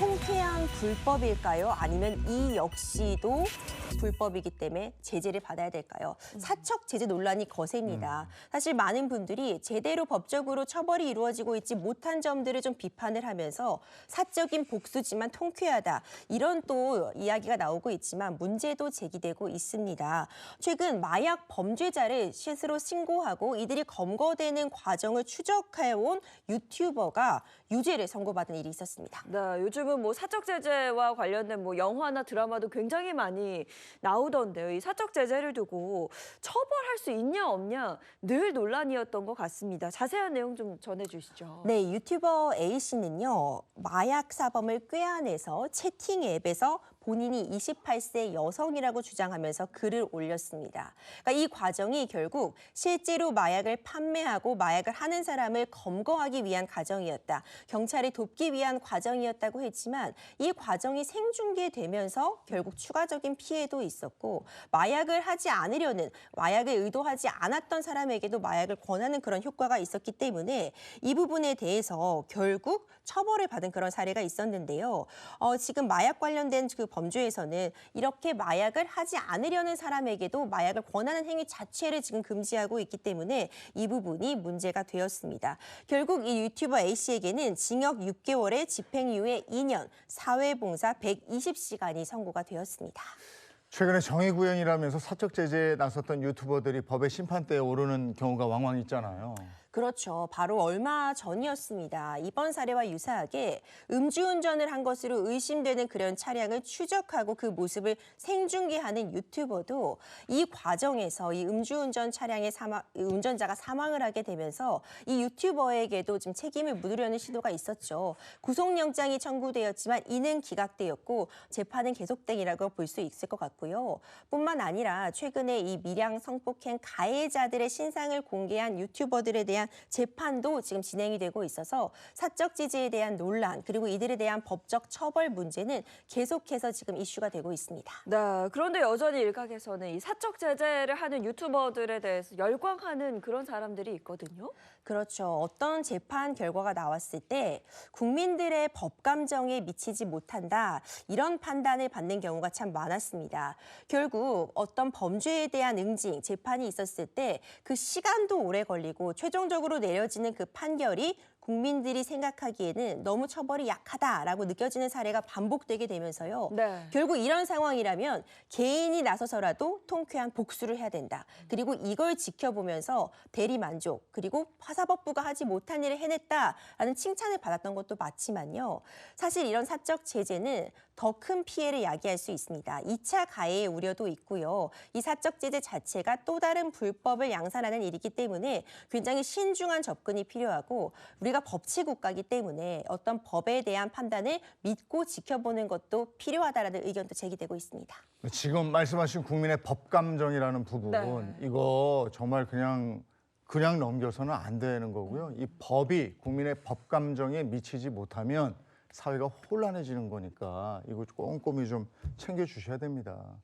통쾌한 불법일까요? 아니면 이 역시도 불법이기 때문에 제재를 받아야 될까요? 사척 제재 논란이 거셉니다. 사실 많은 분들이 제대로 법적으로 처벌이 이루어지고 있지 못한 점들을 좀 비판을 하면서 사적인 복수지만 통쾌하다. 이런 또 이야기가 나오고 있지만 문제도 제기되고 있습니다. 최근 마약 범죄자를 스스로 신고하고 이들이 검거되는 과정을 추적해온 유튜버가 유죄를 선고받은 일이 있었습니다. 네, 요즘은 뭐 사적 제재와 관련된 뭐 영화나 드라마도 굉장히 많이 나오던데요. 이 사적 제재를 두고 처벌할 수 있냐 없냐 늘 논란이었던 것 같습니다. 자세한 내용 좀 전해주시죠. 네, 유튜버 A씨는요, 마약 사범을 꾀아내서 채팅 앱에서 본인이 28세 여성이라고 주장하면서 글을 올렸습니다. 그러니까 이 과정이 결국 실제로 마약을 판매하고 마약을 하는 사람을 검거하기 위한 과정이었다. 경찰이 돕기 위한 과정이었다고 했지만 이 과정이 생중계되면서 결국 추가적인 피해도 있었고 마약을 하지 않으려는 마약을 의도하지 않았던 사람에게도 마약을 권하는 그런 효과가 있었기 때문에 이 부분에 대해서 결국 처벌을 받은 그런 사례가 있었는데요. 지금 마약 관련된 그 범죄에서는 이렇게 마약을 하지 않으려는 사람에게도 마약을 권하는 행위 자체를 지금 금지하고 있기 때문에 이 부분이 문제가 되었습니다. 결국 이 유튜버 A씨에게는 징역 6개월에 집행유예 2년, 사회봉사 120시간이 선고가 되었습니다. 최근에 정의구현이라면서 사적 제재에 나섰던 유튜버들이 법의 심판대에 오르는 경우가 왕왕 있잖아요. 그렇죠. 바로 얼마 전이었습니다. 이번 사례와 유사하게 음주운전을 한 것으로 의심되는 그런 차량을 추적하고 그 모습을 생중계하는 유튜버도 이 과정에서 이 음주운전 차량의 운전자가 사망을 하게 되면서 이 유튜버에게도 좀 책임을 묻으려는 시도가 있었죠. 구속영장이 청구되었지만 이는 기각되었고 재판은 계속되기라고 볼 수 있을 것 같고요. 뿐만 아니라 최근에 이 밀양 성폭행 가해자들의 신상을 공개한 유튜버들에 대한 재판도 지금 진행이 되고 있어서 사적 제재에 대한 논란 그리고 이들에 대한 법적 처벌 문제는 계속해서 지금 이슈가 되고 있습니다. 네, 그런데 여전히 일각에서는 이 사적 제재를 하는 유튜버들에 대해서 열광하는 그런 사람들이 있거든요. 그렇죠. 어떤 재판 결과가 나왔을 때 국민들의 법 감정에 미치지 못한다 이런 판단을 받는 경우가 참 많았습니다. 결국 어떤 범죄에 대한 응징, 재판이 있었을 때 그 시간도 오래 걸리고 최종적으로 내려지는 그 판결이 국민들이 생각하기에는 너무 처벌이 약하다라고 느껴지는 사례가 반복되게 되면서요. 네. 결국 이런 상황이라면 개인이 나서서라도 통쾌한 복수를 해야 된다. 그리고 이걸 지켜보면서 대리만족 그리고 사법부가 하지 못한 일을 해냈다라는 칭찬을 받았던 것도 맞지만요. 사실 이런 사적 제재는 더 큰 피해를 야기할 수 있습니다. 2차 가해의 우려도 있고요. 이 사적 제재 자체가 또 다른 불법을 양산하는 일이기 때문에 굉장히 신중한 접근이 필요하고 우리가 법치 국가이기 때문에 어떤 법에 대한 판단을 믿고 지켜보는 것도 필요하다라는 의견도 제기되고 있습니다. 지금 말씀하신 국민의 법 감정이라는 부분, 네. 이거 정말 그냥 넘겨서는 안 되는 거고요. 이 법이 국민의 법 감정에 미치지 못하면 사회가 혼란해지는 거니까 이거 꼼꼼히 좀 챙겨주셔야 됩니다.